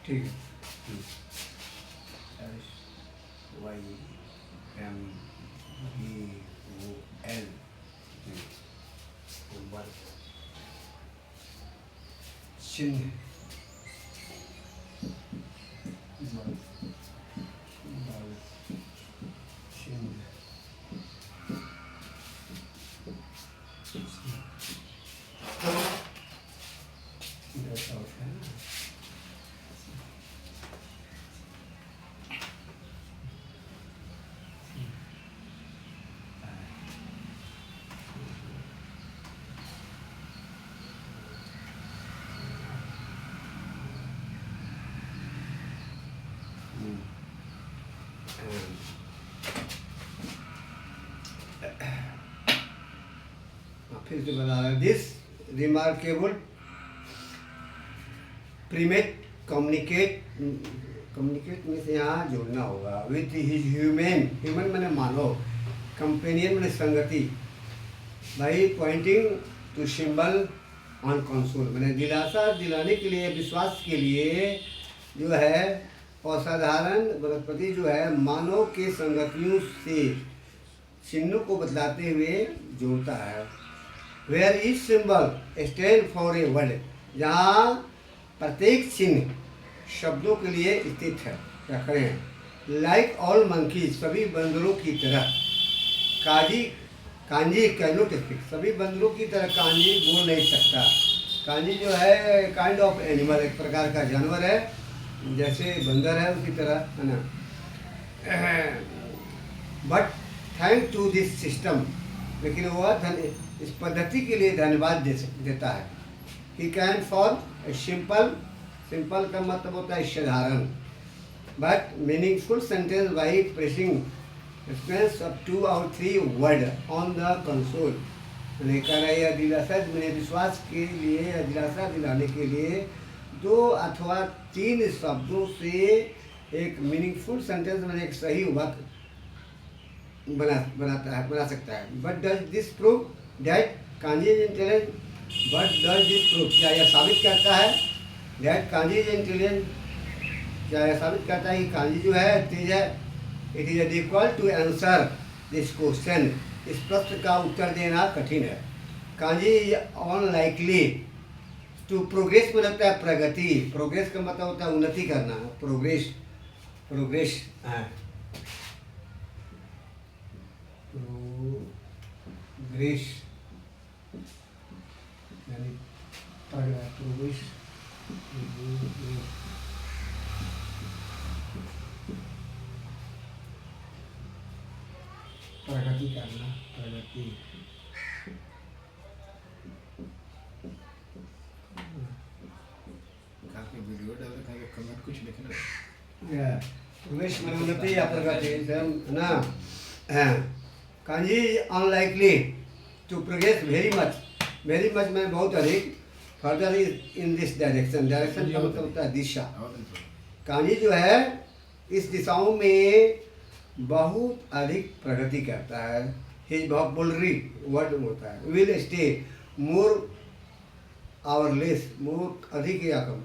ठीक है। S Y M B O L बल, चिन्ह बल, बल चिन्ह ऐसा होता है ना। फिर से बता रहा है, दिस रिमार्केबल प्रीमेट कम्युनिकेट, कम्युनिकेट में से यहाँ जोड़ना होगा विथ हिज ह्यूमन, ह्यूमन मैंने मानव, कंपेनियन मैंने संगति, भाई pointing to symbol on console, मैंने दिलासा दिलाने के लिए, विश्वास के लिए जो है असाधारण वनस्पति जो है मानव के संगतियों से चिन्हों को बतलाते हुए जोड़ता है। Where is symbol stand for a word, जहाँ प्रत्येक चिन्ह शब्दों के लिए स्थित है। क्या करें, लाइक ऑल मंकीज, सभी बंदरों की तरह, काजी कांजी कैनोट स्पीक, सभी बंदरों की तरह कांजी बोल नहीं सकता। कांजी जो है काइंड ऑफ एनिमल, एक प्रकार का जानवर है, जैसे बंदर है उसी तरह है ना। But thank to this system, लेकिन वह इस पद्धति के लिए धन्यवाद देता है। He can for simple, simple का मतलब होता है साधारण, but meaningful sentence by pressing space of 2 और 3 वर्ड ऑन द कंसोल। मैंने कह रहा है दिलासा, मैंने विश्वास के लिए या दिलासा दिलाने के लिए 2 अथवा 3 शब्दों से एक मीनिंगफुल सेंटेंस मैंने एक सही वाक्य बना सकता है। But does this prove that kanji is intelligent, but does this prove, क्या यह साबित करता है दैट कांजी इज इंटेलिजेंट, क्या यह साबित करता है कि कांजी जो है तेज है। It is difficult to answer this question, इस प्रश्न का उत्तर देना कठिन है। Kanji is unlikely to progress में लगता है प्रगति, प्रोग्रेस का मतलब होता है उन्नति करना, प्रोग्रेस, प्रोग्रेस है प्रोग्रेस यानी प्रोग्रेस, प्रगति करना, प्रगति। काफी वीडियो डाल रखा है, कमेंट कुछ लिखना प्रोग्रेस में उन्नति या प्रगति ना। Kanji unlikely to progress very much, very much में बहुत अधिक, further in this direction, direction का मतलब होता है दिशा। कांजी जो है इस दिशाओं में बहुत अधिक प्रगति करता है। हिज वोकैबुलरी वर्ड होता है विल स्टे मोर और लेस, मोर अधिक या कम,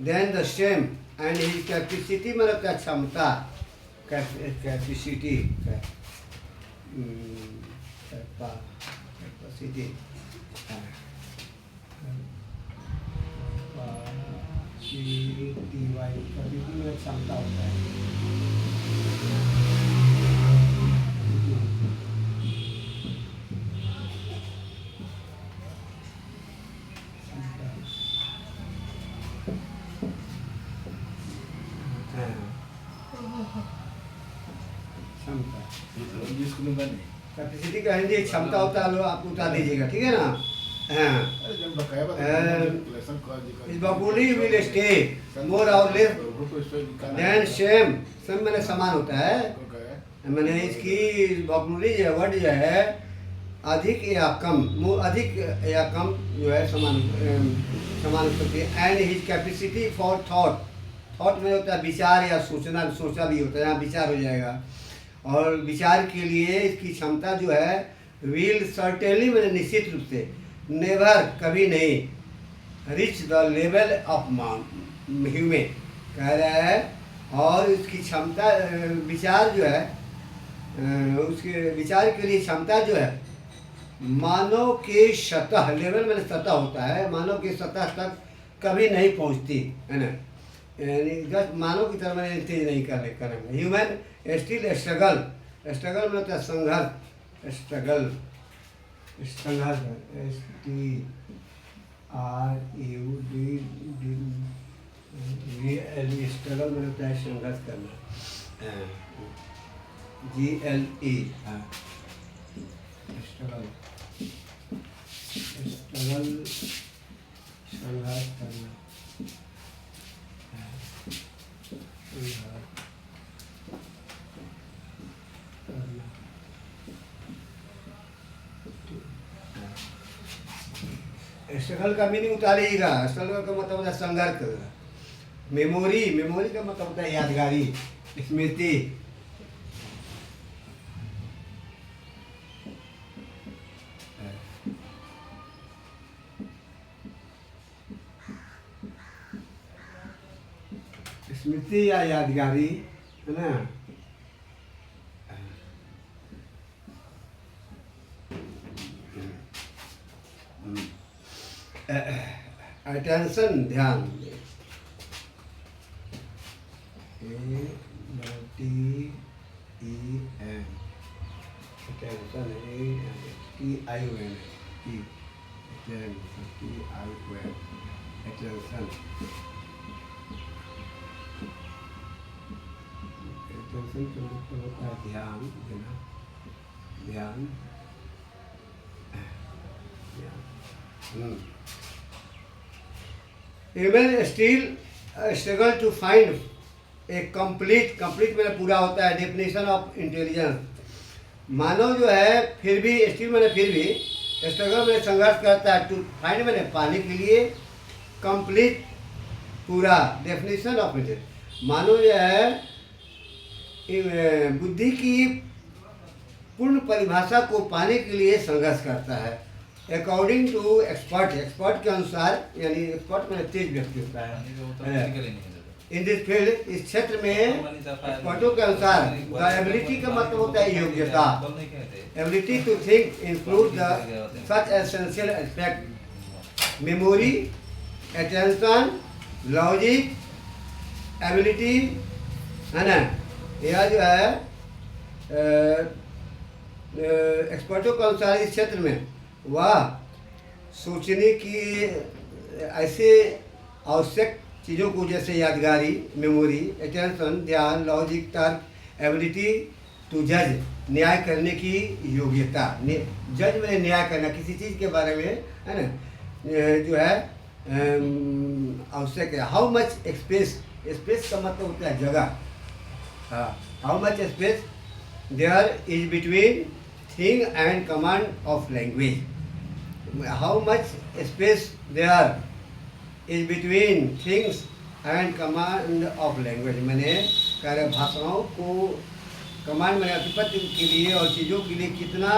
then the same, and his capacity मतलब क्या क्षमता, कैपेसिटी, कैपेसिटी कैपेसिटी में क्षमता होता है। कैपेसिटी का हिंदी क्षमता होता है, लो आप उतार दीजिएगा, ठीक है ना। इस वोकैबुलरी विल स्टे मोर और लेस देन सेम, सेम मैंने समान होता है, मैंने इसकी वोकैबुलरी जो वर्ड जो है अधिक या कम, अधिक या कम जो है समान समान सकती है। And his capacity for thought, thought में होता है विचार या सोचना, सोचा भी होता है, यहाँ विचार हो जाएगा, और विचार के लिए इसकी क्षमता जो है विल सर्टेनली मैंने निश्चित रूप से, नेवर कभी नहीं, rich the level of human कह रहा है, और उसकी क्षमता विचार जो है उसके विचार के लिए क्षमता जो है मानव के सतह लेवल में सतह होता है, मानव के सतह तक कभी नहीं पहुंचती है ना, यानी जस्ट मानव की तरह मैंने तेज नहीं करेंगे। ह्यूमन स्टिल स्ट्रगल, स्ट्रगल में होता है संघर्ष, स्ट्रगल संघर्ष STRUD स्ट्रगल में होता है संघर्ष करना, GLE स्ट्रगल, स्ट्रगल संघर्ष करना, स्ट्रगल का मीनिंग उतारिएगा। स्ट्रगल का मतलब होता है संघर्ष करना। मेमोरी, मेमोरी का मतलब होता है यादगारी, स्मृति। स्मृति या यादगारी है ना। अटेंशन, ध्यान, अटेंशन का मतलब होता है ध्यान देना, ध्यान, Even still struggle to find a complete मैंने पूरा होता है definition of intelligence। मानव जो है फिर भी स्टिल मैंने फिर भी स्ट्रगल में संघर्ष करता है, टू फाइंड मैंने पाने के लिए कंप्लीट पूरा डेफिनेशन ऑफ इंटेलिजेंस। मानव जो है बुद्धि की पूर्ण परिभाषा को पाने के लिए संघर्ष करता है। अकॉर्डिंग टू एक्सपर्ट, एक्सपर्ट के अनुसार, यानी एक्सपर्ट में तेज व्यक्ति होता है इन दिस फील्ड, इस क्षेत्र में एक्सपर्टों के अनुसार द एबिलिटी का मतलब होता है योग्यता, ability to think include the such essential aspect memory, attention, logic, ability है ना। यह जो है एक्सपर्टों के अनुसार इस क्षेत्र में वह सोचने की ऐसे आवश्यक चीज़ों को जैसे यादगारी, मेमोरी, अटेंशन, ध्यान, लॉजिक, तर्क, एबिलिटी टू जज, न्याय करने की योग्यता। जज में न्याय करना किसी चीज़ के बारे में है ना, जो है आवश्यक है। हाउ मच स्पेस, स्पेस का मतलब होता है जगह। हाँ, how much space there is between thing and command of language. How much space there is between things and command of language. मैंने कह रहे भाषाओं को कमांड में अधिपत्य के लिए और चीज़ों के लिए कितना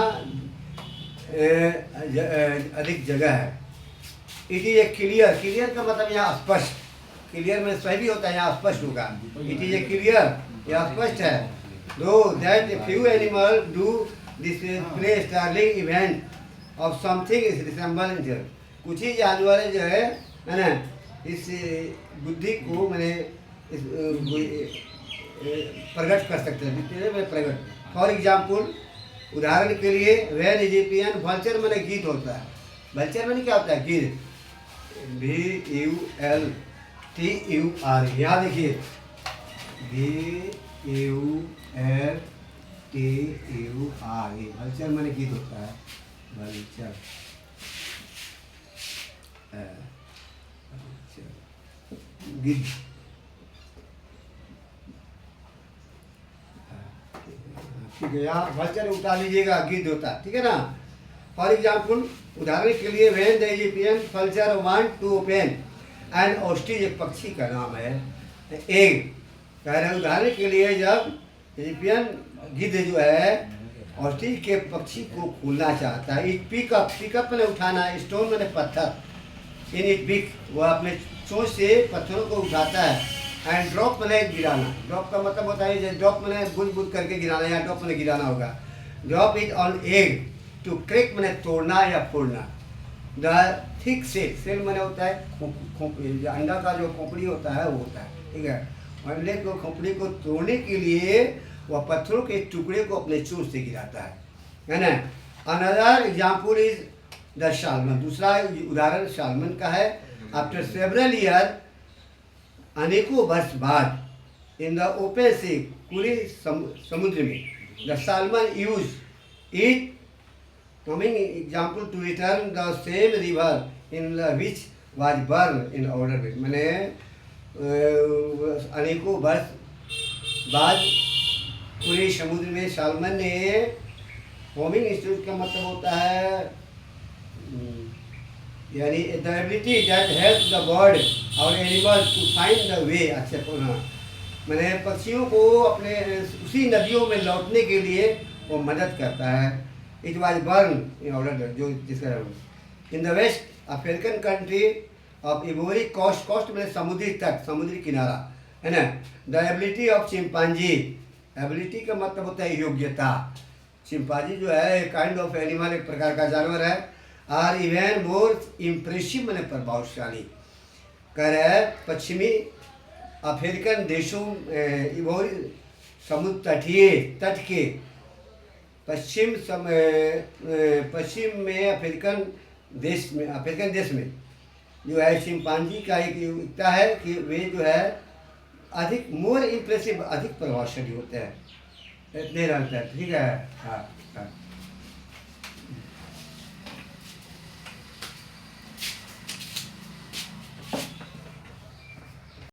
अधिक जगह है। It is a clear, clear का मतलब यहाँ स्पष्ट, क्लियर में सही भी होता है, यहाँ स्पष्ट होगा। इट इज ए क्लियर, यह स्पष्ट है। Though that few animal do this play starling event of something is resemble. कुछ ही जानवर जो है ना इस बुद्धि को मैंने प्रकट कर सकते हैं, डिटेल में प्रकट। फॉर एग्जाम्पल, उदाहरण के लिए वेन इजिप्शियन वल्चर मैंने गीत होता है। वल्चर मैंने क्या होता है? गिर, VULTUR। यहाँ देखिए VULTUR, वल्चर मैंने गीत होता है, वल्चर गिद्ध। ठीक है, यहाँ वल्चर उठा लीजिएगा, गिद्ध होता है, ठीक है ना। फॉर एग्जाम्पल, उदाहरण के लिए when the Egyptian vulture want to open and ostrich, एक पक्षी का नाम है, एग। कह रहे उदाहरण के लिए जब इजिप्शियन गिद्ध जो है ऑस्ट्रिच के पक्षी को खोलना चाहता है, इट पिकअप, पिकअप मैंने उठाना, स्टोन मैंने पत्थर, इन इट पिक, वह अपने चोंच से पत्थरों को उठाता है एंड ड्रॉप मैंने गिराना। ड्रॉप का मतलब होता है जैसे ड्रॉप मैंने बुझ बुझ करके गिराना या ड्रॉप मैंने गिराना होगा। Drop it on egg to crack मैंने तोड़ना या फोड़ना। द थिक सेल मैंने होता है अंडा का जो खोपड़ी होता है वो होता है, ठीक है। अंडे को खोपड़ी को तोड़ने के लिए वह पत्थरों के टुकड़े को अपने चोंच से गिराता है ना। Another example is the salmon. दूसरा उदाहरण सालमन का है। आफ्टर सेवरल ईयर, अनेकों वर्ष बाद, इन द ओपन सी, खुले समुद्र में, the salmon use it coming example to return the same river in which was burned in order with। मैंने अनेकों वर्ष बाद पूरे समुद्र में सालमन ने होमिंग इंस्टीट्यूट का मतलब होता है यानी the ability that help the bird और animal to find the way. अच्छा मैंने पक्षियों को अपने उसी नदियों में लौटने के लिए वो मदद करता है। It was burn in order जो जिसका in the West African country of Ivory Coast. Coast में समुद्री तट, समुद्री किनारा, है ना। The ability of chimpanzee. Ability का मतलब होता है योग्यता। चिंपांजी जो है काइंड ऑफ एनिमल, एक प्रकार का जानवर है। आर इवन मोर इम्प्रेसिव मैंने प्रभावशाली। कह रहा है पश्चिमी अफ्रीकन देशों इवोरी समुद्र तटीय तट के पश्चिम में अफ्रीकन देश में जो है चिंपांजी का एक योग्यता है कि वे जो है अधिक मोर इम्प्रेसिव, अधिक प्रभावशाली होते हैं। इतने रहते हैं, ठीक है। हाँ हाँ।